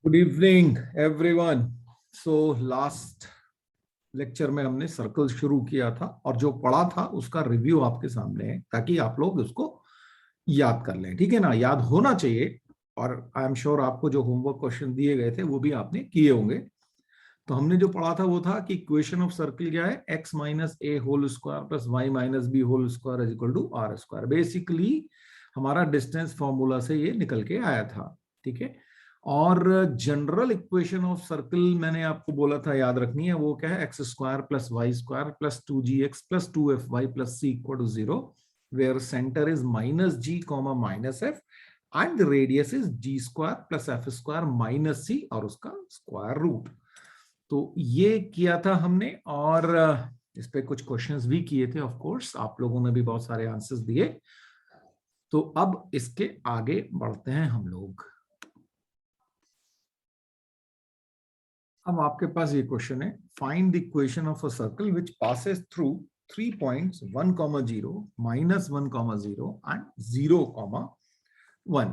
Good evening everyone. So last lecture में हमने circle शुरू किया था और जो पढ़ा था उसका रिव्यू आपके सामने है ताकि आप लोग उसको याद कर लें। ठीक है ना, याद होना चाहिए। और आई एम श्योर आपको जो होमवर्क क्वेश्चन दिए गए थे वो भी आपने किए होंगे। तो हमने जो पढ़ा था वो था कि इक्वेशन ऑफ सर्कल क्या है, x minus A whole square plus Y minus B whole square is equal to R square. Basically हमारा डिस्टेंस फॉर्मूला से ये निकल के आया था। ठीक है। और जनरल इक्वेशन ऑफ सर्कल मैंने आपको बोला था याद रखनी है, वो क्या है, X square plus Y square plus 2gx plus 2fy plus c equal to 0 where centre is minus g comma minus f and radius is g square plus f square minus c और उसका square root. तो ये किया था हमने और इस पे कुछ क्वेश्चंस भी किए थे। ऑफ कोर्स आप लोगों ने भी बहुत सारे आंसर्स दिए। तो अब इसके आगे बढ़ते हैं हम लोग। अब आपके पास ये क्वेश्चन है, find the equation of a circle which passes through 3 points 1, 0, -1, 0 and 0, 1।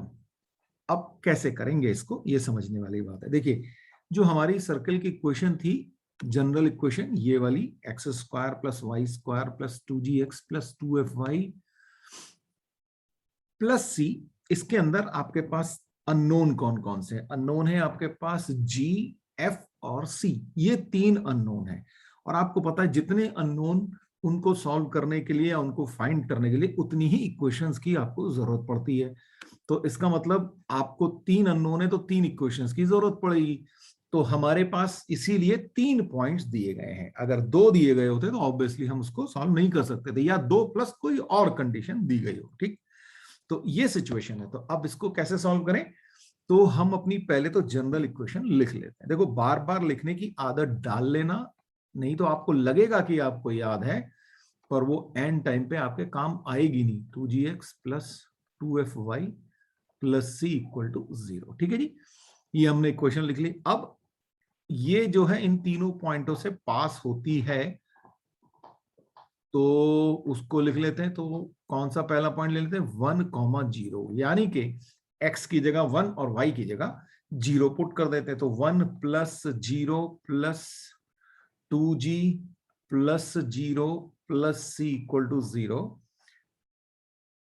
अब कैसे करेंगे इसको, ये समझने वाली बात है। देखिए, जो हमारी सर्कल की इक्वेशन थी, जनरल इक्वेशन ये वाली, x square plus Y square plus 2gx plus 2fy plus c, इसके अंदर आपके पास अननोन कौन कौन से अननोन है आपके पास, जी, एफ और सी, ये 3 अननोन है। और आपको पता है जितने अननोन, उनको सॉल्व करने के लिए या उनको फाइंड करने के लिए उतनी ही इक्वेशंस की आपको जरूरत पड़ती है। तो इसका मतलब आपको 3 अननोन है तो 3 इक्वेशंस की जरूरत पड़ेगी। तो हमारे पास इसीलिए 3 पॉइंट्स दिए गए हैं। अगर 2 दिए गए होते तो ऑब्वियसली हम उसको सॉल्व नहीं कर सकते थे, या 2 प्लस कोई और कंडीशन दी गई हो। ठीक, तो ये सिचुएशन है। तो अब इसको कैसे सॉल्व करें, तो हम अपनी पहले तो जनरल इक्वेशन लिख लेते हैं। देखो, बार बार लिखने की आदत डाल लेना, नहीं तो आपको लगेगा कि आपको याद है, पर वो एंड टाइम पे आपके काम आएगी नहीं। 2gx plus 2fy plus c equal to 0। ठीक है जी, ये हमने इक्वेशन लिख ली। अब ये जो है इन तीनों पॉइंटों से पास होती है, तो उसको लिख लेते हैं। तो कौन सा पहला पॉइंट ले लेते हैं, 1, 0, यानी कि x की जगह 1 और y की जगह 0 पुट कर देते हैं। तो 1 plus 0 plus 2g plus 0 plus c equal to 0।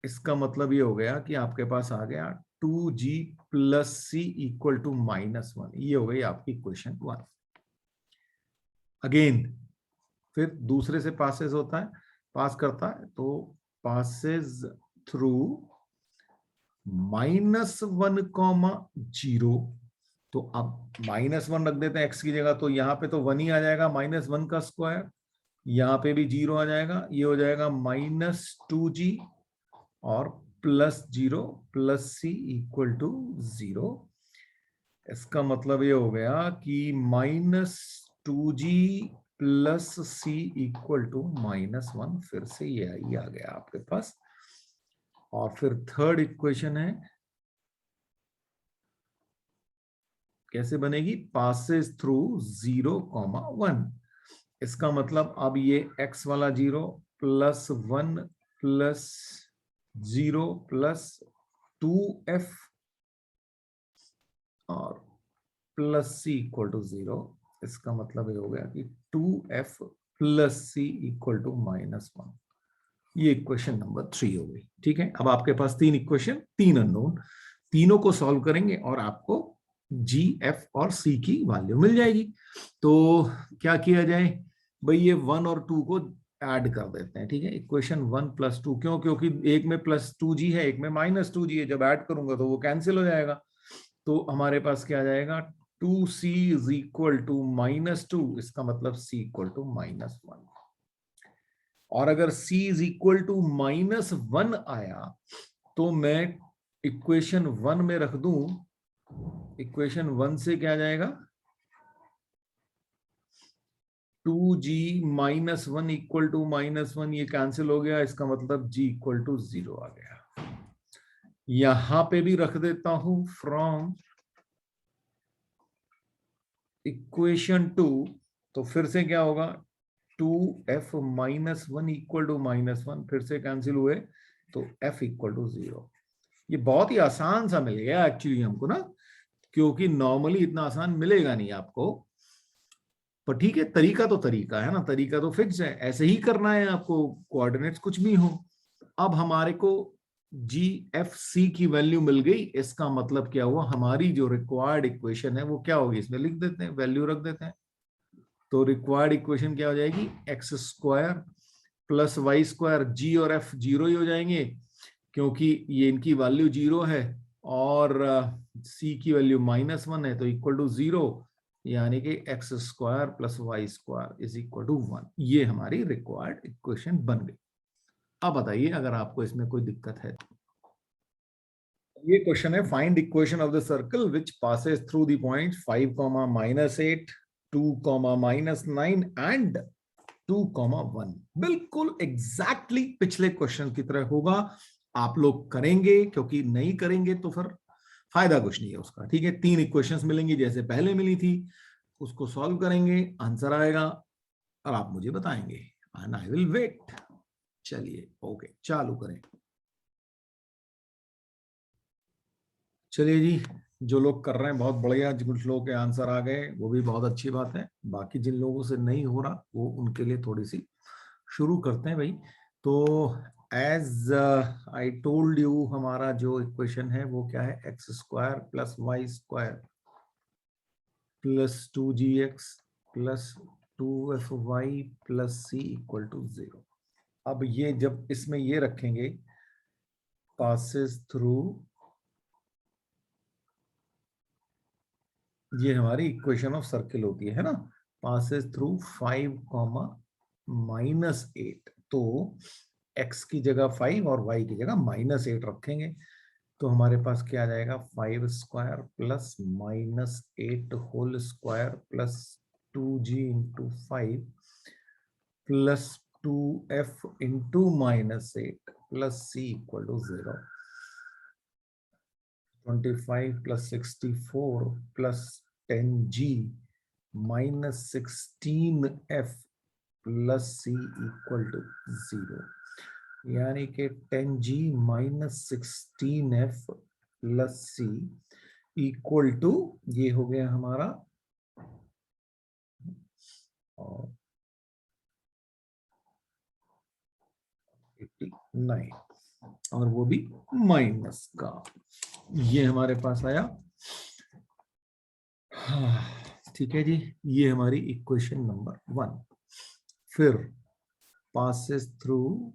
इसका मतलब ये हो गया कि आपके पास आ गया 2g plus c equal to -1। ये हो गई आपकी इक्वेशन 1। अगेन फिर दूसरे से पासेस होता है, पास करता है, तो पासेस थ्रू -1, 0। तो अब -1 रख देते हैं एक्स की जगह, तो यहाँ पे तो 1 ही आ जाएगा, -1 का स्क्वायर। यहाँ पे भी 0 आ जाएगा, ये हो जाएगा -2g और plus 0 plus c equal to 0। इसका मतलब ये हो गया कि -2g plus c equal to -1। फिर से ये आ गया आपके पास। और फिर थर्ड इक्वेशन है, कैसे बनेगी, पासेस थ्रू 0, 1। इसका मतलब अब ये x वाला 0 प्लस 1 प्लस 0 प्लस 2f और प्लस c इक्वल टू 0। इसका मतलब ये हो गया कि 2f plus c equal to -1। ये इक्वेशन नंबर 3 हो गई। ठीक है, अब आपके पास 3 इक्वेशन, 3 अननोन, तीनों को सॉल्व करेंगे और आपको g, f और c की वैल्यू मिल जाएगी। तो क्या किया जाए भाई, ये 1 और 2 को ऐड कर देते हैं। ठीक है, इक्वेशन 1 प्लस 2, क्यों, क्योंकि एक में प्लस 2g है, एक में -2g है। जब ऐड करूंगा तो वो कैंसिल हो जाएगा। तो हमारे पास क्या आ जाएगा, 2c इज इक्वल टू -2। इसका मतलब c इक्वल टू -1। और अगर c इज इक्वल टू -1 आया तो मैं इक्वेशन 1 में रख दूं, इक्वेशन 1 से क्या जाएगा, 2g -1 इक्वल टू -1, ये कैंसिल हो गया। इसका मतलब g इक्वल टू 0 आ गया। यहां पे भी रख देता हूं फ्रॉम इक्वेशन 2। तो फिर से क्या होगा, 2f -1 इक्वल टू -1, फिर से कैंसिल हुए, तो f इक्वल टू 0। ये बहुत ही आसान सा मिल गया एक्चुअली हमको ना, क्योंकि नॉर्मली इतना आसान मिलेगा नहीं आपको, पर ठीक है, तरीका तो तरीका है ना, तरीका तो फिक्स है, ऐसे ही करना है आपको, कोऑर्डिनेट्स कुछ भी हो। अब हमारे को जी एफ सी की वैल्यू मिल गई, इसका मतलब क्या हुआ, हमारी जो रिक्वायर्ड इक्वेशन है वो क्या होगी, इसमें लिख देते हैं, वैल्यू रख देते हैं। तो रिक्वायर्ड इक्वेशन क्या हो जाएगी, x square plus Y square, g और एफ जीरो ही हो जाएंगे क्योंकि ये इनकी वैल्यू जीरो है, और सी की वैल्यू -1 है, तो इक्वल टू 0, यानी कि X square plus Y square is equal to 1। ये हमारी रिक्वायर्ड इक्वेशन बन गई। अब बताइए अगर आपको इसमें कोई दिक्कत है। ये क्वेश्चन है, find equation of the circle which passes through the point 5, -8, 2, -9 and 2, 1। बिल्कुल एग्जैक्टली पिछले क्वेश्चन की तरह होगा। आप लोग करेंगे, क्योंकि नहीं करेंगे तो फिर फायदा कुछ नहीं है उसका। ठीक है, 3 इक्वेशंस मिलेंगी जैसे पहले मिली थी, उसको सॉल्व करेंगे, आंसर आएगा और आप मुझे बताएंगे, एंड आई विल वेट। चलिए ओके, चालू करें। चलिए जी, जो लोग कर रहे हैं बहुत बढ़िया, कुछ लोगों के आंसर आ गए, वो भी बहुत अच्छी बात है। बाकी जिन लोगों से नहीं हो रहा, वो उनके लिए थोड़ी सी शुरू करते हैं भाई। तो एज आई टोल्ड यू, हमारा जो इक्वेशन है वो क्या है, X square plus Y square plus 2gx plus 2fy plus c equal to 0। अब ये जब इसमें ये रखेंगे, पासेस थ्रू, ये हमारी इक्वेशन ऑफ सर्किल होती है ना, पासेस थ्रू 5, -8, तो x की जगह 5 और y की जगह -8 रखेंगे, तो हमारे पास क्या आ जाएगा, 5 square plus -8 whole square plus 2g into 5 plus 2f into -8 plus c equal to 0। 25 plus 64 plus 10g minus 16f plus c equal to 0, यानी कि 10g minus 16f plus c equal to, ये हो गया हमारा 89, और वो भी माइनस का, ये हमारे पास आया। ठीक है जी, ये हमारी इक्वेशन नंबर 1। फिर पासेस थ्रू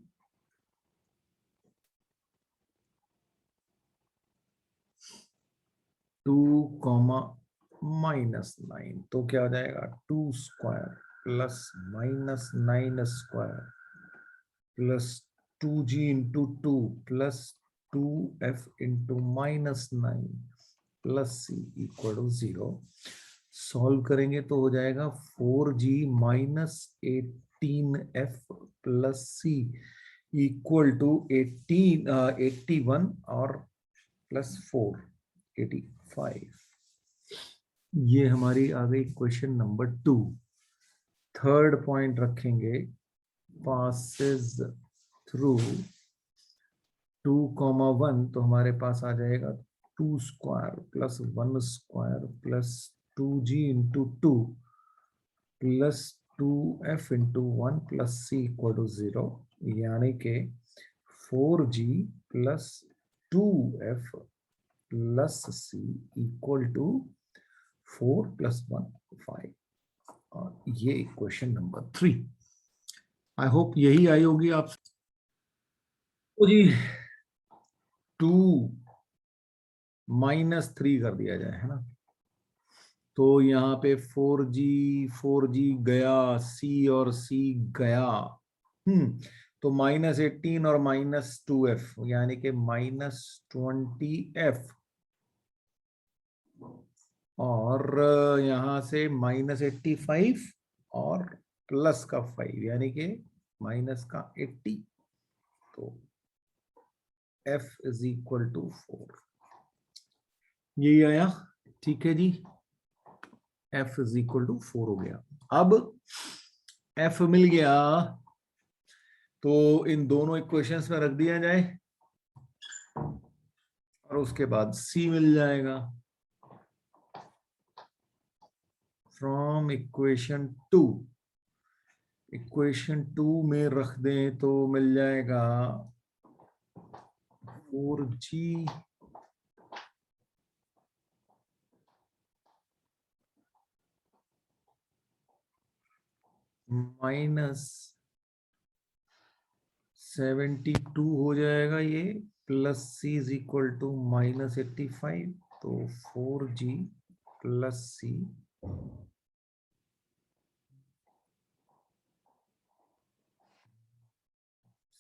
2, -9, तो क्या हो जाएगा, 2 square plus -9 square plus 2g into 2 plus 2f into -9 plus c equal to 0। Solve करेंगे तो हो जाएगा 4g minus 18f plus c equal to 81 और प्लस 4, 85। ये हमारी आ गई क्वेश्चन नंबर 2। थर्ड पॉइंट रखेंगे, पासेस थ्रू 2, 1, तो हमारे पास आ जाएगा 2 स्क्वायर प्लस 1 स्क्वायर plus 2g into 2 plus 2f इंटू 1 प्लस c इक्वल टू 0, यानी के 4g plus 2f plus c equal to 4 plus 1, 5। और ये इक्वेशन नंबर 3। आई होप यही आई होगी आप। तो जी 2 -3 कर दिया जाए, है ना, तो यहाँ पे 4g गया, c और c गया, तो -18 और -2f, यानी कि -20f, और यहां से -85 और प्लस का 5, यानी कि माइनस का 80, तो f इज इक्वल टू 4। यही आया, ठीक है जी, f इज इक्वल टू 4 हो गया। अब f मिल गया, तो इन दोनों इक्वेशंस में रख दिया जाए और उसके बाद c मिल जाएगा। फ्रॉम इक्वेशन 2, इक्वेशन 2 में रख दें तो मिल जाएगा 4g माइनस 72 हो जाएगा ये, plus c is equal to minus 85, तो 4g प्लस c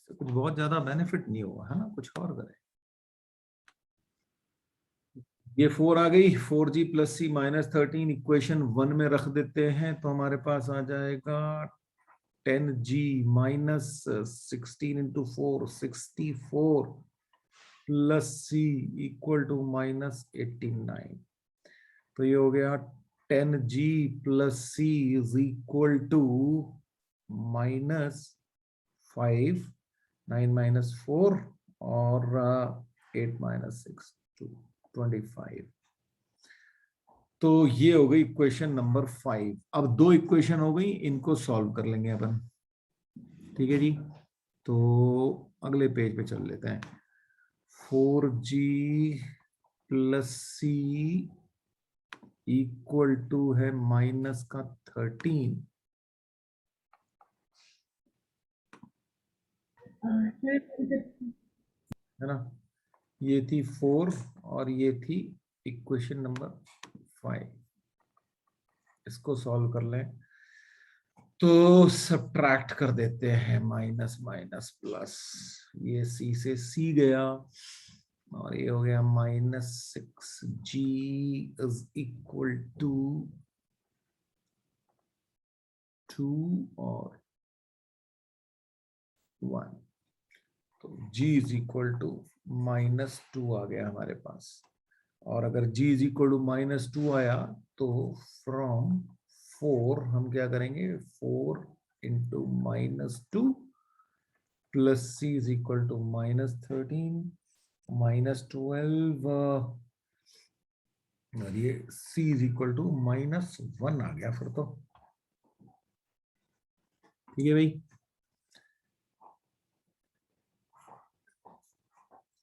कुछ बहुत ज्यादा बेनिफिट नहीं हुआ है ना, कुछ और करें। ये 4 आ गई, 4g प्लस सी माइनस 13 इक्वेशन 1 में रख देते हैं तो हमारे पास आ जाएगा 10g minus 16 into 4 64 plus C equal to minus 89। तो ये हो गया 10g plus C is equal to minus 5, 9 minus 4 और 8 माइनस 6 25। तो ये हो गई इक्वेशन नंबर 5। अब 2 इक्वेशन हो गई, इनको सॉल्व कर लेंगे अपन, ठीक है जी। तो अगले पेज पे चल लेते हैं। 4g plus C equal to है माइनस का 13, है ना। ये थी 4 और ये थी इक्वेशन नंबर 5। इसको सॉल्व कर लें तो सब्ट्रैक्ट कर देते हैं, माइनस माइनस प्लस, ये सी से सी गया और ये हो गया minus 6g is equal to 2 और 1, तो g is equal to minus 2 आ गया हमारे पास। और अगर g is equal to minus 2 आया तो फ्रॉम 4 हम क्या करेंगे, 4 into minus 2 plus c is equal to minus 13 minus 12 और ये c is equal to minus 1 आ गया फिर तो, ठीक है भाई।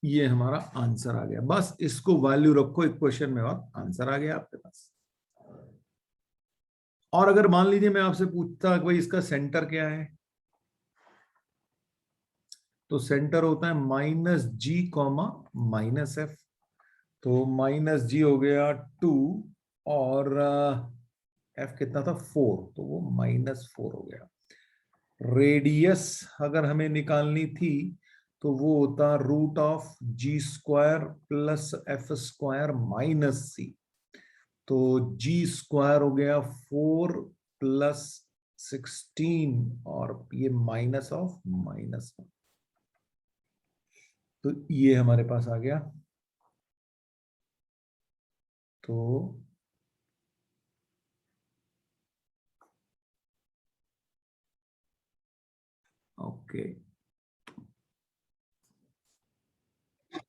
ये हमारा आंसर आ गया, बस इसको वैल्यू रखो इक्वेशन में और आंसर आ गया आपके पास। और अगर मान लीजिए मैं आपसे पूछता कि भाई इसका सेंटर क्या है, तो सेंटर होता है माइनस जी कॉमा माइनस एफ। तो माइनस जी हो गया 2 और एफ कितना था 4, तो वो माइनस 4 हो गया। रेडियस अगर हमें निकालनी थी तो वो होता root of g square plus f square minus c. तो जी स्क्वायर हो गया 4 प्लस 16 और ये माइनस ऑफ माइनस 1, तो ये हमारे पास आ गया। तो ओके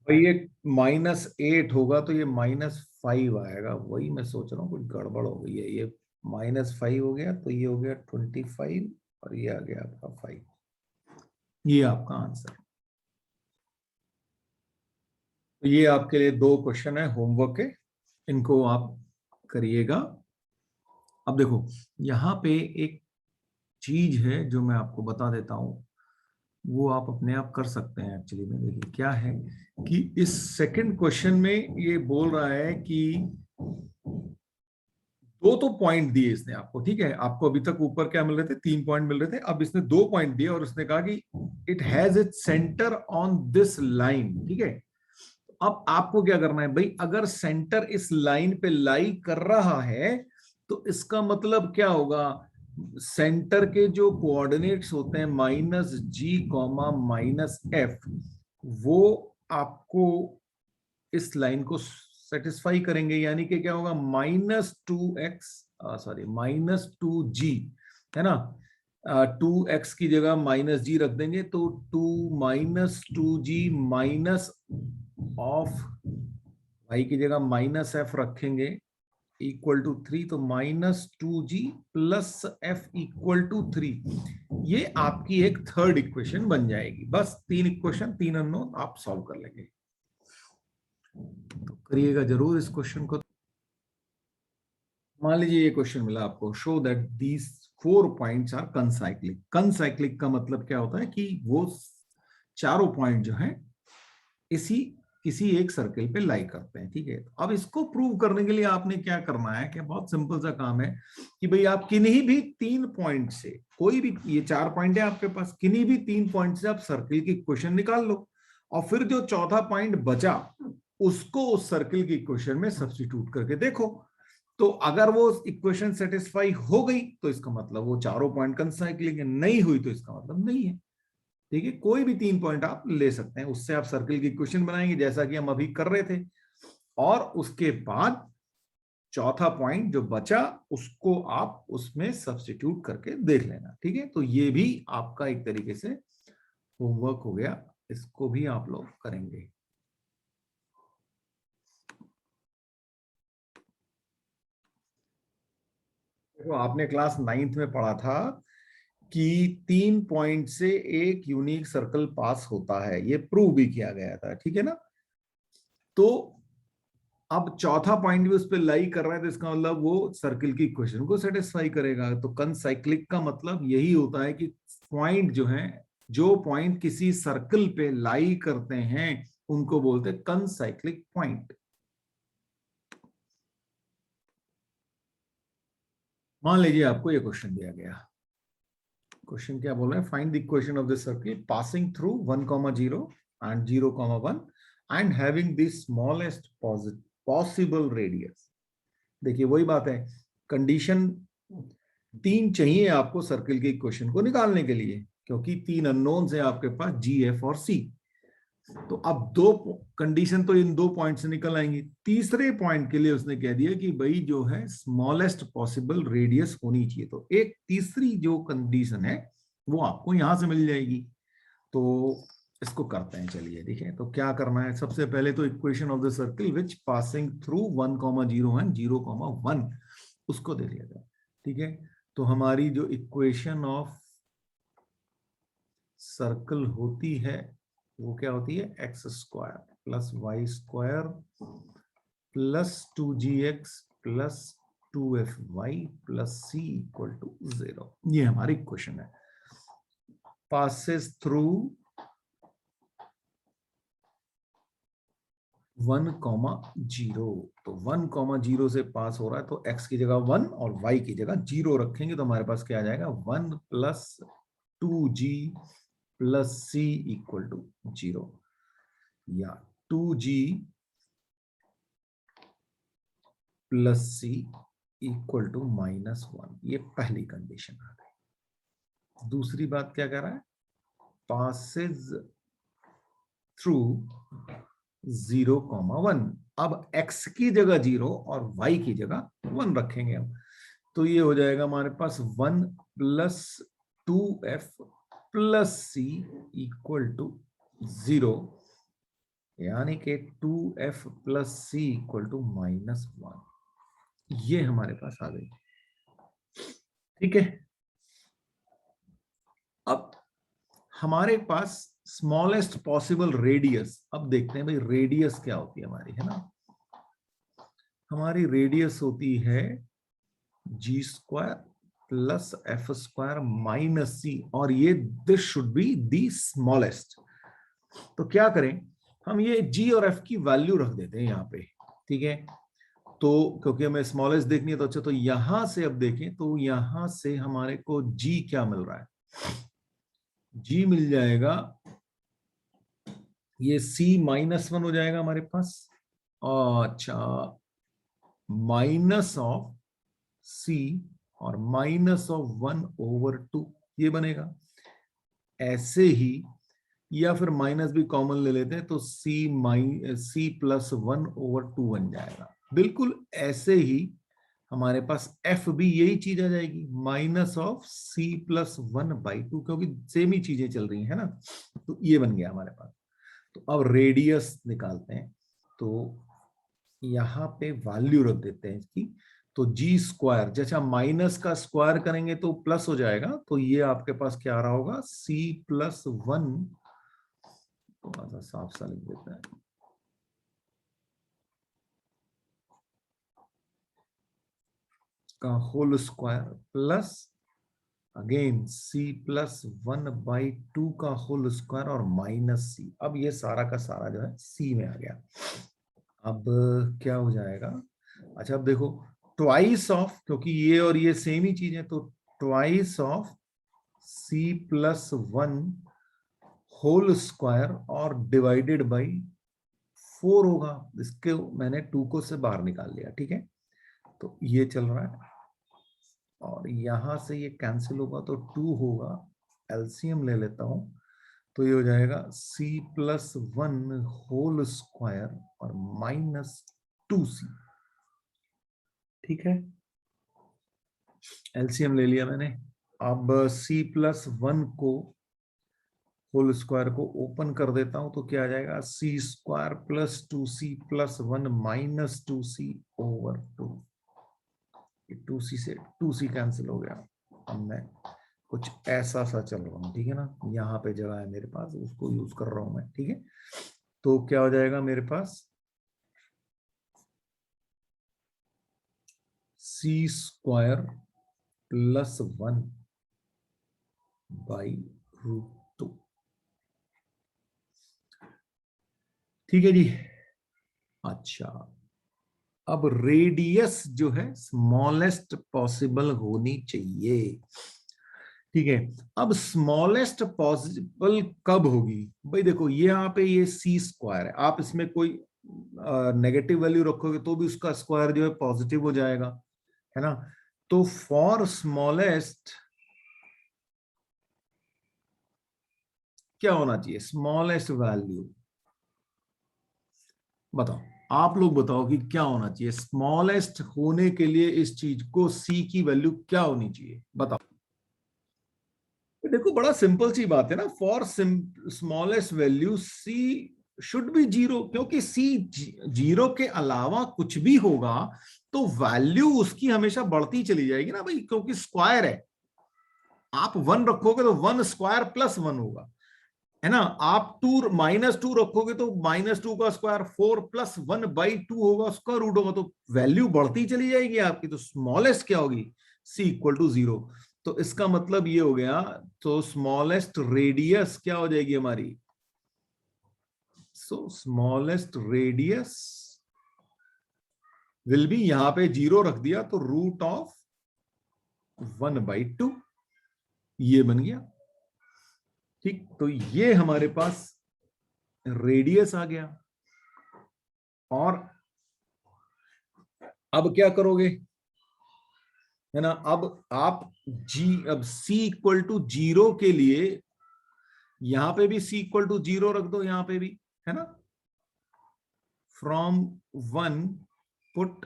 भाई, ये -8 होगा तो ये -5 आएगा, वही मैं सोच रहा हूँ कुछ गड़बड़ हो गई है। ये -5 हो गया तो ये हो गया 25 और ये आ गया आपका 5। ये आपका आंसर। तो ये आपके लिए 2 क्वेश्चन है होमवर्क के, इनको आप करिएगा। अब देखो यहाँ पे एक चीज है जो मैं आपको बता देता हूं, वो आप अपने आप कर सकते हैं एक्चुअली में। देखिए क्या है कि इस सेकंड क्वेश्चन में ये बोल रहा है कि 2 तो पॉइंट दिए इसने आपको, ठीक है। आपको अभी तक ऊपर क्या मिल रहे थे, 3 पॉइंट मिल रहे थे, अब इसने 2 पॉइंट दिए और उसने कहा कि it has its centre on this line, ठीक है। अब आपको क्या करना है भाई, अगर सेंटर इस लाइन पे लाई कर रहा है तो इसका मतलब क्या होगा, सेंटर के जो कोऑर्डिनेट्स होते हैं माइनस जी कॉमा माइनस एफ, वो आपको इस लाइन को सेटिस्फाई करेंगे। यानी कि क्या होगा, -2x, सॉरी -2g, है ना। 2x की जगह -g रख देंगे तो 2 माइनस ऑफ y की जगह -f रखेंगे इक्वल टू 3, तो -2g plus f equal to 3, ये आपकी एक थर्ड इक्वेशन बन जाएगी। बस 3 इक्वेशन, 3 अननोन आप सॉल्व कर लेंगे। तो करिएगा जरूर इस क्वेश्चन को। मान लीजिए ये क्वेश्चन मिला आपको, show that these 4 points are concyclic. Concyclic का मतलब क्या होता है कि वो चारों पॉइंट जो है इसी किसी एक सर्किल पे लाई करते हैं, ठीक है। अब इसको प्रूव करने के लिए आपने क्या करना है कि बहुत सिंपल सा काम है कि भाई आप किन्हीं भी 3 पॉइंट से, कोई भी, ये 4 पॉइंट है आपके पास, किन्हीं भी 3 पॉइंट से आप सर्किल की इक्वेशन निकाल लो, और फिर जो चौथा पॉइंट बचा उसको उस सर्किल की इक्वेशन में सब्स्टिट्यूट करके देखो। तो अगर वो इक्वेशन सेटिस्फाई हो गई तो इसका मतलब वो चारों पॉइंट कंसाइक्लिक है, नहीं हुई तो इसका मतलब नहीं है, ठीक है। कोई भी 3 पॉइंट आप ले सकते हैं, उससे आप सर्किल की इक्वेशन बनाएंगे जैसा कि हम अभी कर रहे थे, और उसके बाद चौथा पॉइंट जो बचा उसको आप उसमें सब्स्टिट्यूट करके देख लेना, ठीक है। तो ये भी आपका एक तरीके से होमवर्क हो गया, इसको भी आप लोग करेंगे। देखो आपने क्लास 9th में पढ़ा था कि 3 पॉइंट से एक यूनिक सर्कल पास होता है, ये प्रूव भी किया गया था, ठीक है ना। तो अब चौथा पॉइंट भी उस पर लाई कर रहा है, तो इसका मतलब वो सर्किल की इक्वेशन को सेटिस्फाई करेगा। तो कंसाइक्लिक का मतलब यही होता है कि पॉइंट जो है, जो पॉइंट किसी सर्कल पे लाई करते हैं उनको बोलते हैं कंसाइक्लिक पॉइंट। मान लीजिए आपको ये क्वेश्चन दिया गया, क्वेश्चन क्या बोल रहा है, find the equation of the circle passing through 1,0 and 0,1 and having the smallest possible radius. देखिए वही बात है, कंडीशन 3 चाहिए आपको सर्किल के इक्वेशन को निकालने के लिए, क्योंकि 3 अननोन्स है आपके पास, जी, एफ और सी। तो अब 2 कंडीशन तो इन 2 पॉइंट से निकल आएंगी, तीसरे पॉइंट के लिए उसने कह दिया कि भाई जो है स्मॉलेस्ट पॉसिबल रेडियस होनी चाहिए, तो एक तीसरी जो कंडीशन है वो आपको यहां से मिल जाएगी। तो इसको करते हैं, चलिए देखिए। तो क्या करना है, सबसे पहले तो equation of the circle which passing through 1,0 and 0,1 उसको देख लेते हैं, ठीक है। तो हमारी जो इक्वेशन ऑफ सर्कल होती है वो क्या होती है, X square plus Y square plus 2gx plus 2fy plus c equal to 0। ये हमारी इक्वेशन है। पासेस थ्रू 1,0, तो 1,0 से पास हो रहा है, तो x की जगह 1 और y की जगह 0 रखेंगे, तो हमारे पास क्या आ जाएगा, 1 plus 2g plus c equal to 0, या 2g plus c equal to -1। ये पहली कंडीशन आ गई। दूसरी बात क्या कर रहा है, पासेज थ्रू 0,1। अब x की जगह 0 और y की जगह 1 रखेंगे हम, तो ये हो जाएगा हमारे पास 1 plus 2f plus c equal to 0, यानी कि 2f plus c equal to -1। ये हमारे पास आ गई, ठीक है। अब हमारे पास स्मॉलेस्ट पॉसिबल रेडियस, अब देखते हैं भाई रेडियस क्या होती है हमारी, है ना। हमारी रेडियस होती है g square plus f square minus c, और ये this should be the smallest. तो क्या करें, हम ये जी और एफ की वैल्यू रख देते हैं यहाँ पे, ठीक है। तो क्योंकि हमें स्मॉलेस्ट देखनी है तो अच्छा, तो यहां से अब देखें, तो यहां से हमारे को जी क्या मिल रहा है, जी मिल जाएगा, ये c -1 हो जाएगा हमारे पास, अच्छा, माइनस ऑफ c और -1/2 ये बनेगा। ऐसे ही, या फिर माइनस भी कॉमन ले लेते हैं, तो c+1/2 बन जाएगा। बिल्कुल ऐसे ही हमारे पास f भी यही चीज आ जाएगी, -c+1/2, क्योंकि सेम ही चीजें चल रही है ना। तो ये बन गया हमारे पास। तो अब रेडियस निकालते हैं, तो यहां पे वैल्यू रख देते हैं इसकी, तो जी स्क्वायर, जैसे माइनस का स्क्वायर करेंगे तो प्लस हो जाएगा, तो ये आपके पास क्या आ रहा होगा, सी प्लस वन, थोड़ा सा साफ सा लिख देते हैं, का whole square plus again C plus 1/2 का होल स्क्वायर और माइनस सी। अब ये सारा का सारा जो है सी में आ गया। अब क्या हो जाएगा, अच्छा अब देखो, ट्वाइस ऑफ, क्योंकि ये और ये सेम ही चीज है, तो twice of C plus one whole square और डिवाइडेड बाई 4 होगा। इसके मैंने 2 को से बाहर निकाल लिया, ठीक है, तो ये चल रहा है और यहां से ये कैंसिल होगा तो 2 होगा, एलसीएम ले लेता हूं, तो ये हो जाएगा c plus one whole square और माइनस 2c, ठीक है, एलसीएम ले लिया मैंने। अब सी प्लस वन को होल स्क्वायर को ओपन कर देता हूं तो क्या आ जाएगा, c square plus 2c plus 1 minus 2c over 2, 2c से 2c कैंसिल हो गया। अब मैं कुछ ऐसा सा चल रहा हूं, ठीक है ना, यहाँ पे जगह है मेरे पास, उसको यूज कर रहा हूं मैं, ठीक है, तो क्या हो जाएगा मेरे पास, सी स्क्वायर प्लस 1/√2, ठीक है जी। अच्छा, अब रेडियस जो है स्मॉलेस्ट पॉसिबल होनी चाहिए, ठीक है। अब स्मॉलेस्ट पॉसिबल कब होगी, भाई देखो ये यहाँ पे ये सी स्क्वायर है, आप इसमें कोई नेगेटिव वैल्यू रखोगे तो भी उसका स्क्वायर जो है पॉजिटिव हो जाएगा, है ना, तो फॉर स्मॉलेस्ट क्या होना चाहिए, स्मॉलेस्ट वैल्यू, बताओ, आप लोग बताओ कि क्या होना चाहिए स्मॉलेस्ट होने के लिए, इस चीज को सी की वैल्यू क्या होनी चाहिए, बताओ। देखो बड़ा सिंपल सी बात है ना, for smallest value C should be zero, क्योंकि सी जीरो के अलावा कुछ भी होगा तो वैल्यू उसकी हमेशा बढ़ती चली जाएगी ना भाई, क्योंकि स्क्वायर है, आप 1 रखोगे तो 1 स्क्वायर प्लस 1 होगा, है ना, आप 2 -2 रखोगे तो -2 का स्क्वायर 4 प्लस 1/2 होगा, उसका रूट होगा, तो वैल्यू बढ़ती चली जाएगी आपकी, तो स्मॉलेस्ट क्या होगी, सी इक्वल टू 0, तो इसका मतलब ये हो गया, तो स्मॉलेस्ट रेडियस क्या हो जाएगी हमारी, सो स्मॉलेस्ट रेडियस विल बी, यहां पे 0 रख दिया तो √1/2, ये बन गया, ठीक, तो ये हमारे पास रेडियस आ गया। और अब क्या करोगे, है ना, अब आप अब c इक्वल टू 0 के लिए यहां पे भी c इक्वल टू 0 रख दो, यहां पे भी, है ना, फ्रॉम 1 पुट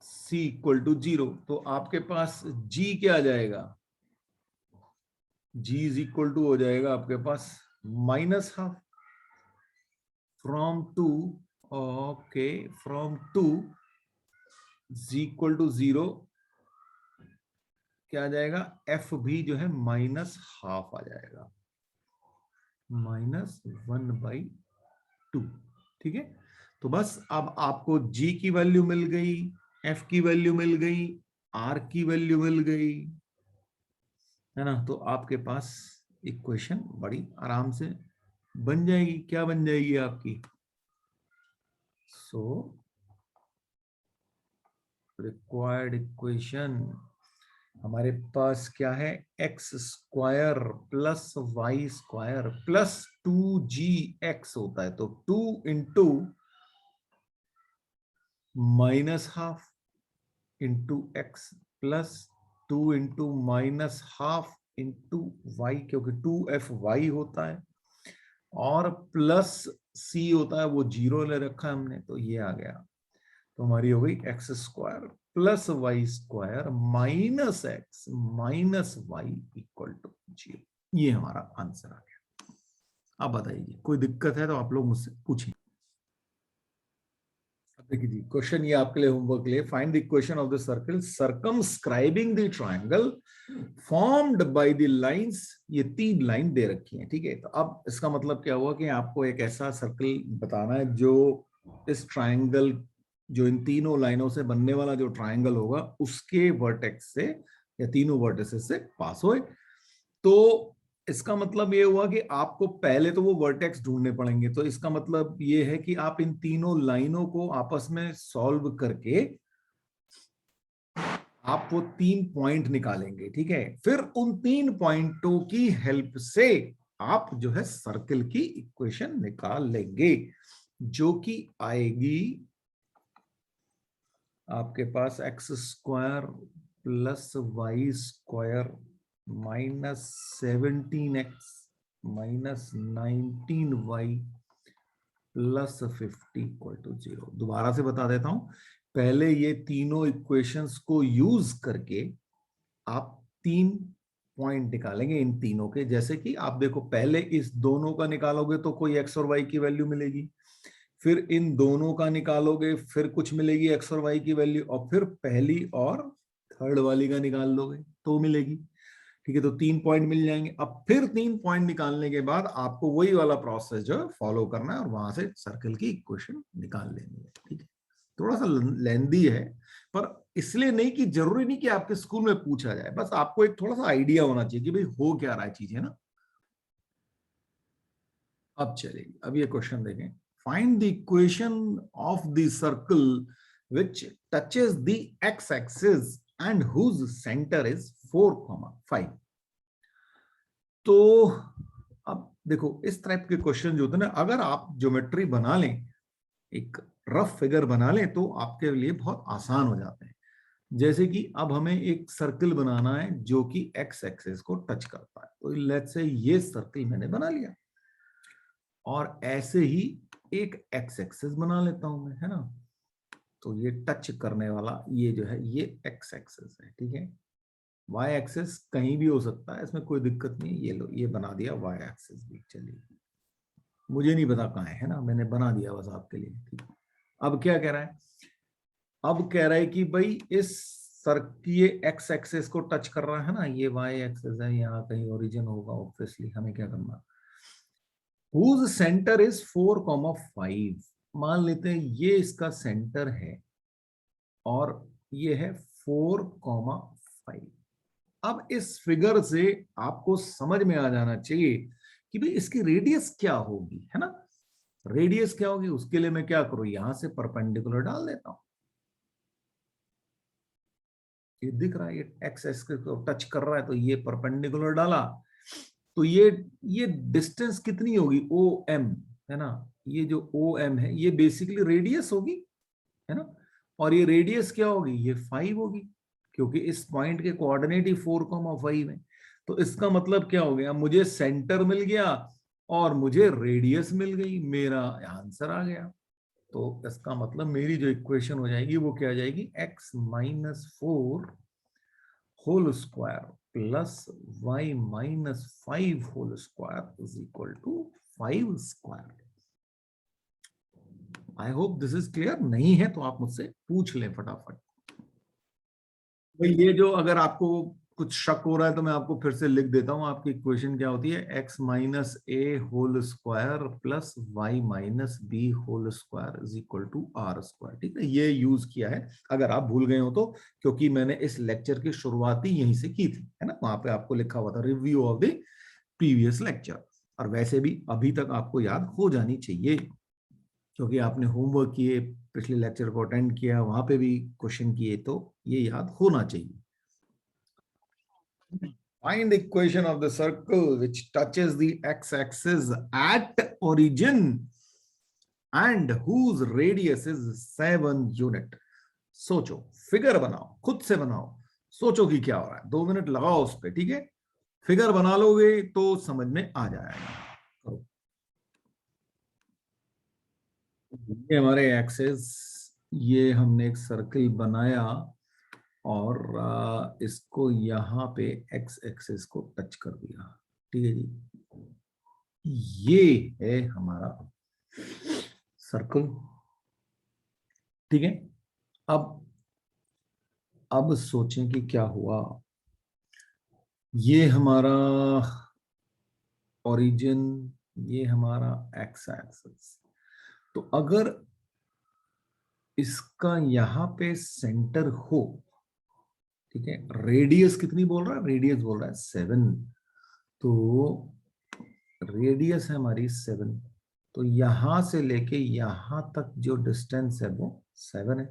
c इक्वल टू 0, तो आपके पास g क्या आ जाएगा, g इज इक्वल टू हो जाएगा आपके पास -12 from 2, okay, from 2 z equal to 0, क्या आ जाएगा, f भी जो है -12 आ जाएगा, -1/2, ठीक है, तो बस अब आपको g की वैल्यू मिल गई, f की वैल्यू मिल गई, r की वैल्यू मिल गई, है ना, तो आपके पास इक्वेशन बड़ी आराम से बन जाएगी, क्या बन जाएगी आपकी, सो रिक्वायर्ड इक्वेशन हमारे पास क्या है, X square plus Y square plus 2gx होता है, तो 2 into -12 into X plus 2 into -12 into Y, क्योंकि 2f(y) होता है, और प्लस c होता है, वो 0 ले रखा है हमने, तो ये आ गया, तो हमारी हो गई X square plus Y square minus X minus Y equal to 0, ये हमारा आंसर आ गया। अब बताइए कोई दिक्कत है तो आप लोग मुझसे पूछें। देखिए जी, क्वेश्चन ये आपके लिए होमवर्क के लिए, find the equation of the circle circumscribing the triangle formed by the lines. ये 3 लाइन दे रखी हैं, ठीक है। तो अब इसका मतलब क्या हुआ कि आपको एक ऐसा सर्कल बताना है जो इस ट्रायंगल, जो इन तीनों लाइनों से बनने वाला जो ट्रायंगल होगा उसके वर्टेक्स से या तीनों वर्टेक्स से पास होए। तो इसका मतलब ये हुआ कि आपको पहले तो वो वर्टेक्स ढूंढने पड़ेंगे। तो इसका मतलब ये है कि आप इन तीनों लाइनों को आपस में सॉल्व करके आप वो 3 पॉइंट निकालेंगे, ठीक है। फिर उन 3 पॉइंटों की हेल्प से आप जो है सर्कल की इक्वेशन निकाल लेंगे, जो कि आएगी आपके पास x square plus Y square minus 17x minus 19y plus 50 equal to 0। दोबारा से बता देता हूं, पहले ये तीनों इक्वेशंस को यूज करके आप 3 पॉइंट निकालेंगे इन तीनों के। जैसे कि आप देखो, पहले इस दोनों का निकालोगे तो कोई एक्स और वाई की वैल्यू मिलेगी, फिर इन दोनों का निकालोगे फिर कुछ मिलेगी एक्स और वाई की वैल्यू, और फिर पहली और थर्ड वाली का निकाल लोगे तो मिलेगी, ठीक है। तो 3 पॉइंट मिल जाएंगे। अब फिर 3 पॉइंट निकालने के बाद आपको वही वाला प्रोसेस जो है फॉलो करना है और वहां से सर्कल की इक्वेशन निकाल लेनी है, ठीक है। थोड़ा सा लेंदी है, पर इसलिए नहीं कि जरूरी नहीं कि आपके स्कूल में पूछा जाए, बस आपको एक थोड़ा सा आइडिया होना चाहिए कि भाई हो क्या रहा है चीजें ना। अब चलिए, अब ये क्वेश्चन देखें। Find the equation of the circle which touches the X axis and whose centre is 4,5। तो अब देखो, इस टाइप के क्वेश्चन जो होते हैं ना, अगर आप ज्योमेट्री बना लें, एक रफ फिगर बना लें, तो आपके लिए बहुत आसान हो जाते हैं। जैसे कि अब हमें एक सर्कल बनाना है जो कि एक्स एक्सिस को टच करता है। तो लेट्स से ये सर्कल मैंने बना लिया, और ऐसे ही एक एक्स एक्सिस बना लेता हूं मैं, है ना। तो ये टच करने वाला ये जो है ये एक्स एक्सिस है, ठीक है। वाई एक्सिस कहीं भी हो सकता है, इसमें कोई दिक्कत नहीं। ये लो, ये बना दिया वाई एक्सिस भी, चलिए। मुझे नहीं पता कहाँ है ना, मैंने बना दिया बस आपके लिए, ठीक है। अब क्या कह रहा है? अब कह रहा है कि भाई इस सर ये एक्स एक्सिस को टच कर रहा है ना, ये वाई एक्सिस है, यहाँ कहीं ओरिजिन होगा ऑब्वियसली। हमें क्या करना, हुज सेंटर इज 4,5। मान लेते हैं ये इसका सेंटर है और ये है 4,5। अब इस फिगर से आपको समझ में आ जाना चाहिए कि भाई इसकी रेडियस क्या होगी, है ना। रेडियस क्या होगी, उसके लिए मैं क्या करूं, यहां से परपेंडिकुलर डाल देता हूं। ये दिख रहा है, ये एक्स एक्सिस को टच कर रहा है, तो ये परपेंडिकुलर डाला। तो ये डिस्टेंस कितनी होगी, ओ एम, है ना। ये जो ओ एम है ये बेसिकली रेडियस होगी, है ना। और ये रेडियस क्या होगी, ये 5 होगी, क्योंकि इस पॉइंट के कोऑर्डिनेट ही 4,5 है। तो इसका मतलब क्या हो गया, मुझे सेंटर मिल गया और मुझे रेडियस मिल गई, मेरा आंसर आ गया। तो इसका मतलब मेरी जो इक्वेशन हो जाएगी वो क्या आ जाएगी, x-4 whole square plus y-5 whole square is equal to 5 square. I hope this is clear. नहीं है तो आप मुझसे पूछ लें फटाफट। भाई ये जो, अगर आपको कुछ शक हो रहा है तो मैं आपको फिर से लिख देता हूं। आपकी इक्वेशन क्या होती है, x-a whole square plus y-b whole square is equal to r square, ठीक है। ये यूज किया है, अगर आप भूल गए हो तो, क्योंकि मैंने इस लेक्चर की शुरुआत ही यहीं से की थी, है ना। वहां पे आपको लिखा हुआ था review of the previous lecture. और वैसे भी अभी तक आपको याद हो जानी चाहिए, क्योंकि आपने होमवर्क किए, पिछले लेक्चर को अटेंड किया, वहां पे भी क्वेश्चन किए, तो ये याद होना चाहिए। Find the equation of the circle which touches the x-axis at origin and whose radius is 7 unit। सोचो, फिगर बनाओ, खुद से बनाओ, सोचो कि क्या हो रहा है, 2 मिनट लगाओ उस पर, ठीक है। फिगर बना लोगे तो समझ में आ जाएगा। करो। ये हमारे एक्सेस, ये हमने एक सर्कल बनाया और इसको यहाँ पे एक्स एक्सेस को टच कर दिया, ठीक है जी। ये है हमारा सर्कल। ठीक है। अब सोचें कि क्या हुआ। ये हमारा ओरिजिन, ये हमारा एक्स एक्सिस। तो अगर इसका यहां पे सेंटर हो, ठीक है, रेडियस कितनी बोल रहा है, रेडियस बोल रहा है 7। तो रेडियस है हमारी 7, तो यहां से लेके यहां तक जो डिस्टेंस है वो 7 है।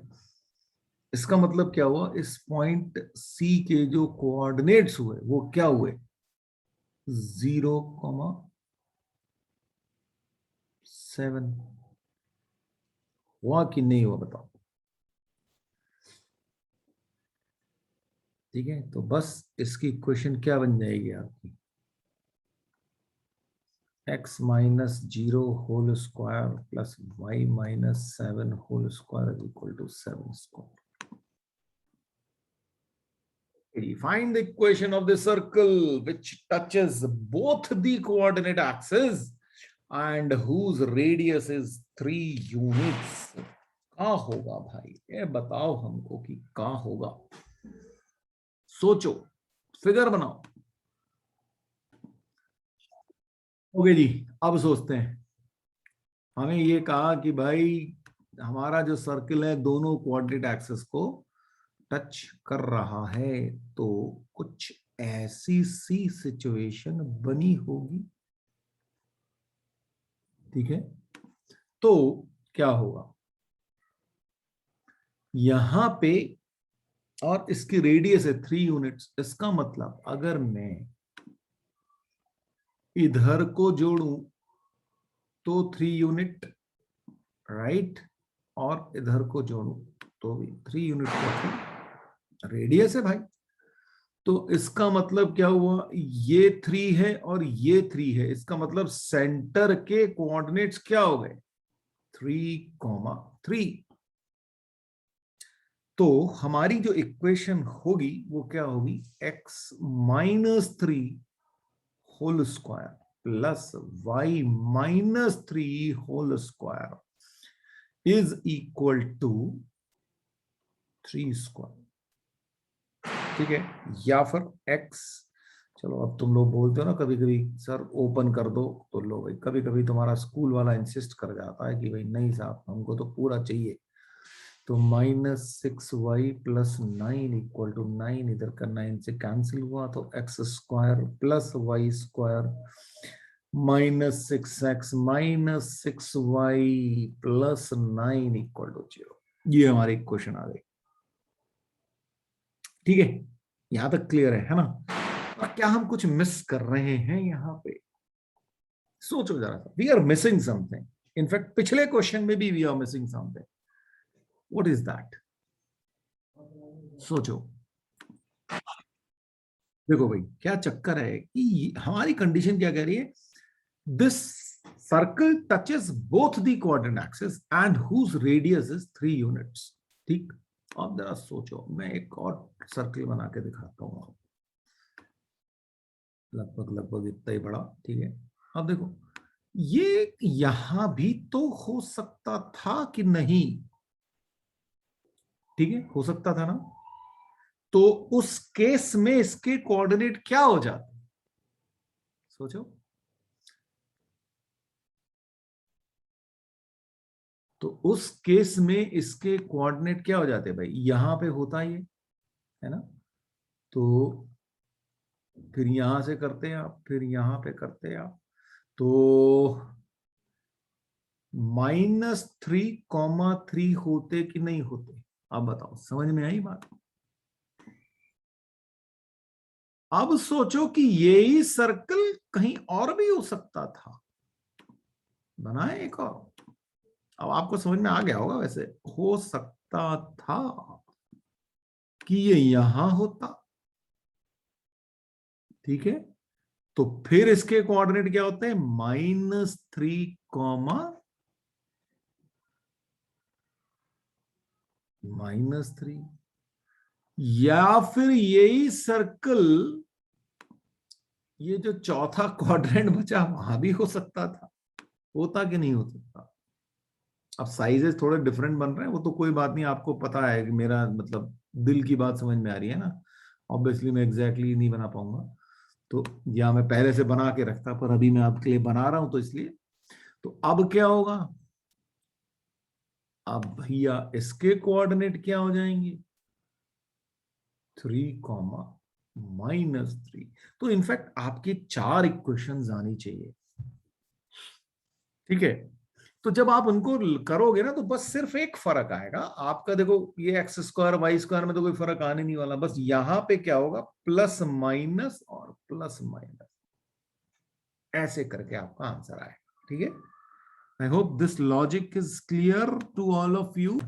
इसका मतलब क्या हुआ, इस पॉइंट सी के जो कोऑर्डिनेट्स हुए वो क्या हुए, 0,7। हुआ कि नहीं हुआ बताओ। ठीक है, तो बस इसकी इक्वेशन क्या बन जाएगी आपकी, x minus 0 whole square plus y minus 7 whole square is equal to 7 square. Find the equation of the circle which touches both the coordinate axes and whose radius is 3 units. कहाँ होगा भाई, ये बताओ हमको कि कहाँ होगा। सोचो, फिगर बनाओ। ओके जी, अब सोचते हैं। हमें ये कहा कि भाई हमारा जो सर्किल है दोनों कोऑर्डिनेट एक्सिस को टच कर रहा है, तो कुछ ऐसी सी सिचुएशन बनी होगी। ठीक है, तो क्या होगा यहां पे, और इसकी रेडियस है 3 यूनिट्स। इसका मतलब अगर मैं इधर को जोड़ूं तो 3 यूनिट, राइट, और इधर को जोड़ूं तो भी 3 यूनिट का रेडियस है भाई। तो इसका मतलब क्या हुआ, ये 3 है और ये 3 है, इसका मतलब सेंटर के कोऑर्डिनेट्स क्या हो गए, 3,3। तो हमारी जो इक्वेशन होगी वो क्या होगी, x minus 3 whole square plus y minus 3 whole square is equal to 3 square. ठीक है, या फिर x, चलो अब तुम लोग बोलते हो ना कभी कभी सर ओपन कर दो, तो लो भाई, कभी कभी तुम्हारा स्कूल वाला इंसिस्ट कर जाता है कि भाई नहीं साहब हमको तो पूरा चाहिए। तो -6y प्लस 9 इक्वल टू 9, इधर का 9 से कैंसिल हुआ तो x square plus Y square -6x minus 6y plus 9 equal to 0। ये हमारी इक्वेशन आ गई। ठीक है, यहां तक क्लियर है ना। और क्या हम कुछ मिस कर रहे हैं यहाँ पे, सोचो जरा सा। We are missing something. In fact पिछले क्वेश्चन में भी we are missing something. What is that, सोचो। देखो भाई क्या चक्कर है कि हमारी कंडीशन क्या कह रही है, this circle touches both the coordinate axis and whose radius is 3 units. ठीक, अब जरा सोचो, मैं एक और सर्कल बना के दिखाता हूं, लगभग लगभग इतना ही बड़ा। ठीक है, अब देखो ये यहां भी तो हो सकता था कि नहीं, ठीक है, हो सकता था ना। तो उस केस में इसके कोऑर्डिनेट क्या हो जाते, सोचो। तो उस केस में इसके कोऑर्डिनेट क्या हो जाते भाई, यहां पे होता ये है ना। तो फिर यहां से करते हैं आप, फिर यहां पे करते हैं आप, तो -3,3 होते कि नहीं होते, आप बताओ, समझ में आई बात। अब सोचो कि यही सर्कल कहीं और भी हो सकता था, बनाए एक और। अब आपको समझ में आ गया होगा, वैसे हो सकता था कि ये यहां होता। ठीक है, तो फिर इसके कोऑर्डिनेट क्या होते हैं, -3 -3, या फिर यही सर्कल, ये जो चौथा क्वाड्रेंट बचा वहां भी हो सकता था, होता कि नहीं हो सकता। अब साइजेस थोड़े डिफरेंट बन रहे हैं, वो तो कोई बात नहीं, आपको पता है कि मेरा मतलब दिल की बात समझ में आ रही है ना। ऑब्वियसली मैं एग्जैक्टली नहीं बना पाऊंगा, तो या मैं पहले से बना के रखता, पर अभी मैं आपके लिए बना रहा हूं तो इसलिए। तो अब क्या होगा, अब भैया इसके कोऑर्डिनेट क्या हो जाएंगे, 3, -3। तो इनफैक्ट आपकी 4 इक्वेशंस आनी चाहिए, ठीक है। तो जब आप उनको करोगे ना, तो बस सिर्फ एक फर्क आएगा आपका, देखो ये x² y² में तो कोई फर्क आने नहीं वाला, बस यहां पे क्या होगा, प्लस माइनस और प्लस माइनस, ऐसे करके आपका आंसर आएगा, ठीक है। I hope this logic is clear to all of you.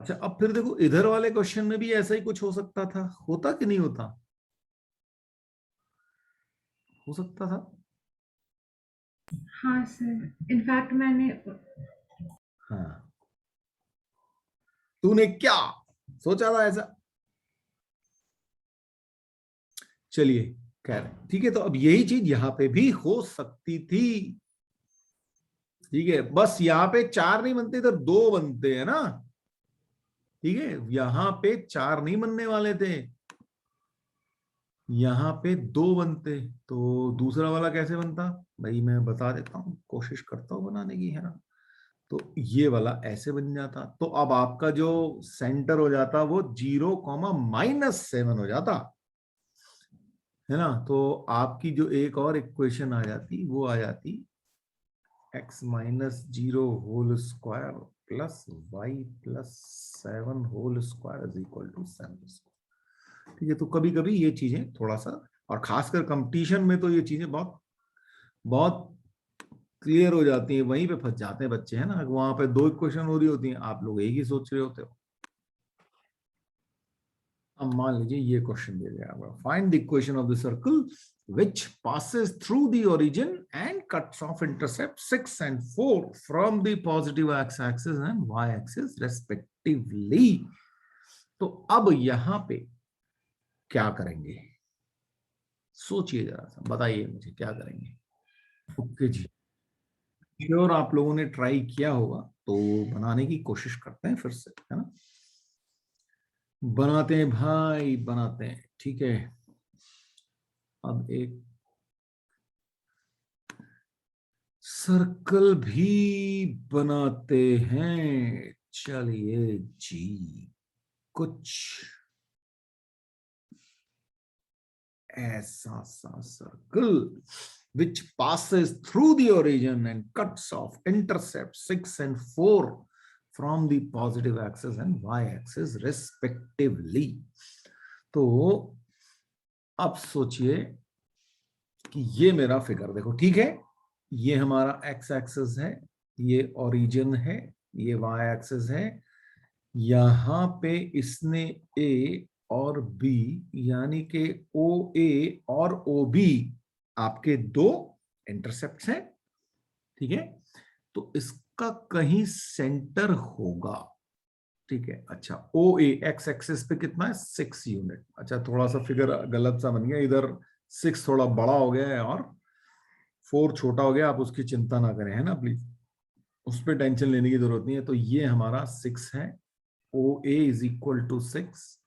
अच्छा, अब फिर देखो इधर वाले क्वेश्चन में भी ऐसा ही कुछ हो सकता था, होता कि नहीं होता, हो सकता था। हाँ सर, इनफैक्ट मैंने हाँ, तूने क्या सोचा था ऐसा, चलिए खैर ठीक है। तो अब यही चीज यहां पे भी हो सकती थी, ठीक है। बस यहाँ पे 4 नहीं बनते, इधर 2 बनते हैं ना, ठीक है। यहां पे 4 नहीं बनने वाले थे, यहां पे 2 बनते, तो दूसरा वाला कैसे बनता, भाई मैं बता देता हूं, कोशिश करता हूं बनाने की, है ना। तो ये वाला ऐसे बन जाता, तो अब आपका जो सेंटर हो जाता वो 0, -7 हो जाता, है ना। तो आपकी जो एक और इक्वेशन आ जाती, वो आ जाती x-0 whole square plus y+7 whole square is equal to 7, ठीक है। तो कभी कभी ये चीजें थोड़ा सा, और खासकर कंपटीशन में तो ये चीजें बहुत बहुत क्लियर हो जाती हैं, वहीं पे फंस जाते हैं बच्चे, है ना। वहां पे 2 इक्वेशन हो रही होती हैं, आप लोग एक ही सोच रहे होते हो। अब मान लीजिए ये क्वेश्चन दे दिया आपको, find the equation of the circle which passes through the origin and cuts off intercept 6 and 4 from the positive x-axis and y-axis respectively। तो अब यहां पे क्या करेंगे, सोचिए जरा सा, बताइए मुझे क्या करेंगे। ओके जी, श्योर आप लोगों ने ट्राई किया होगा, तो बनाने की कोशिश करते हैं फिर से, है ना। बनाते हैं भाई, बनाते हैं, ठीक है। अब एक सर्कल भी बनाते हैं, चलिए जी। कुछ ऐसा सा circle which passes through the origin and cuts off intercept 6 and 4 from the positive axis and y axis respectively। तो अब सोचिए कि ये मेरा फिगर देखो, ठीक है। ये हमारा एक्स एक्सिस है, ये ओरिजिन है, ये वाई एक्सिस है। यहां पे इसने ए और बी, यानी कि ओ ए और ओ बी आपके 2 इंटरसेप्ट हैं, ठीक है। तो इसका कहीं सेंटर होगा, ठीक है। अच्छा, ओ ए एक्स एक्सिस पे कितना है, 6 यूनिट। अच्छा, थोड़ा सा फिगर गलत सा बन गया, इधर 6 थोड़ा बड़ा हो गया है और 4 छोटा हो गया, आप उसकी चिंता ना करें, है ना प्लीज, उस पर टेंशन लेने की जरूरत नहीं है। तो ये हमारा 6 है, O A is equal to 6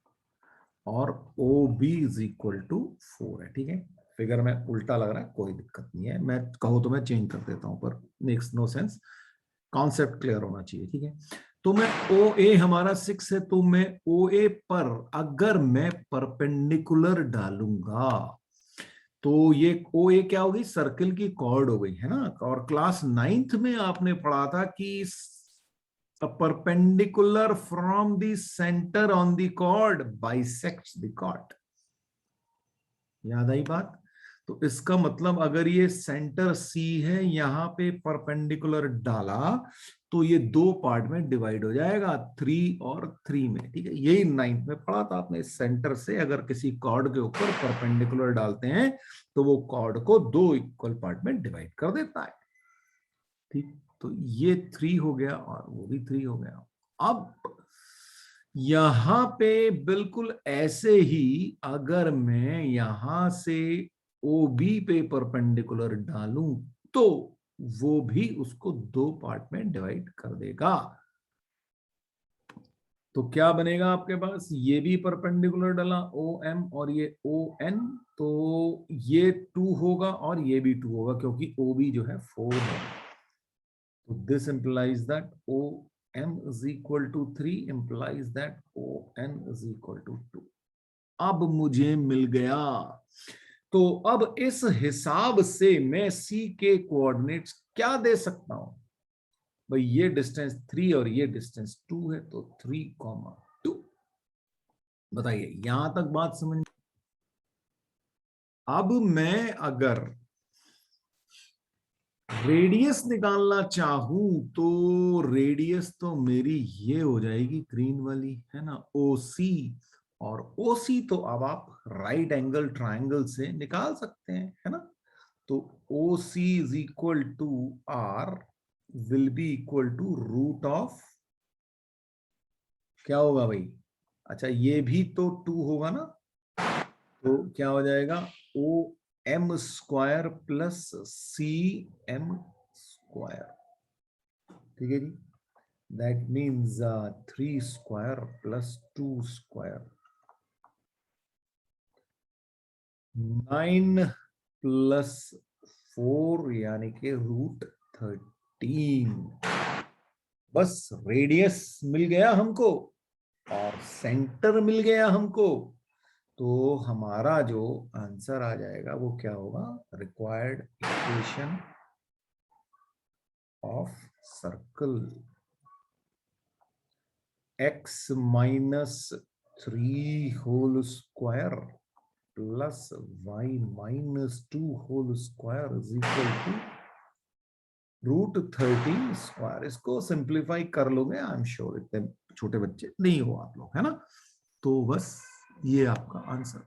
और O B is equal to 4 है, ठीक है। फिगर में उल्टा लग रहा है, कोई दिक्कत नहीं है, मैं कहूँ तो मैं चेंज कर देता हूं, पर makes no sense, concept clear होना चाहिए, ठीक है। तो मैं ओ ए हमारा 6 है, तो मैं ओ ए पर अगर मैं परपेंडिकुलर डालूंगा, तो ये ओ ए क्या होगी, सर्कल की कॉर्ड हो गई, है ना। और क्लास 9th में आपने पढ़ा था कि a perpendicular from the center on the chord bisects the chord, याद आई बात। तो इसका मतलब अगर ये सेंटर सी है, यहां पे परपेंडिकुलर डाला, तो ये 2 पार्ट में डिवाइड हो जाएगा, 3 और 3 में, ठीक है। यही 9th में पढ़ा था आपने, सेंटर से अगर किसी कॉर्ड के ऊपर परपेंडिकुलर डालते हैं तो वो कॉर्ड को 2 इक्वल पार्ट में डिवाइड कर देता है, ठीक। तो ये 3 हो गया और वो भी 3 हो गया। अब यहां पे बिल्कुल ऐसे ही अगर मैं यहां से ओ बी पे परपेंडिकुलर डालूं, तो वो भी उसको 2 पार्ट में डिवाइड कर देगा। तो क्या बनेगा आपके पास, ये भी परपेंडिकुलर डला ओ एम और ये ओ एन, तो ये 2 होगा और ये भी 2 होगा क्योंकि ओ बी जो है 4 है। तो this implies that O M is equal to 3 implies that O N is equal to 2। अब मुझे मिल गया। तो अब इस हिसाब से मैं सी के कोऑर्डिनेट्स क्या दे सकता हूं भाई, ये डिस्टेंस 3 और ये डिस्टेंस 2 है, तो 3,2। बताइए यहां तक बात समझ। अब मैं अगर रेडियस निकालना चाहूं तो रेडियस तो मेरी ये हो जाएगी ग्रीन वाली, है ना, ओसी। और ओसी तो अब आप राइट एंगल ट्रायंगल से निकाल सकते हैं, है ना। तो OC is equal to R will be equal to root of, क्या होगा भाई, अच्छा ये भी तो 2 होगा ना, तो क्या हो जाएगा O M square plus C M square. ठीक है जी, that means 3 square plus 2 square, 9 plus 4 यानी कि रूट 13। बस रेडियस मिल गया हमको और सेंटर मिल गया हमको, तो हमारा जो आंसर आ जाएगा वो क्या होगा, required equation of circle x minus 3 whole square plus y minus 2 whole square is equal to root 13 square. इसको सिंप्लीफाई कर लोगे, आई एम श्योर इतने छोटे बच्चे नहीं हो आप लोग, है ना। तो बस ये आपका आंसर।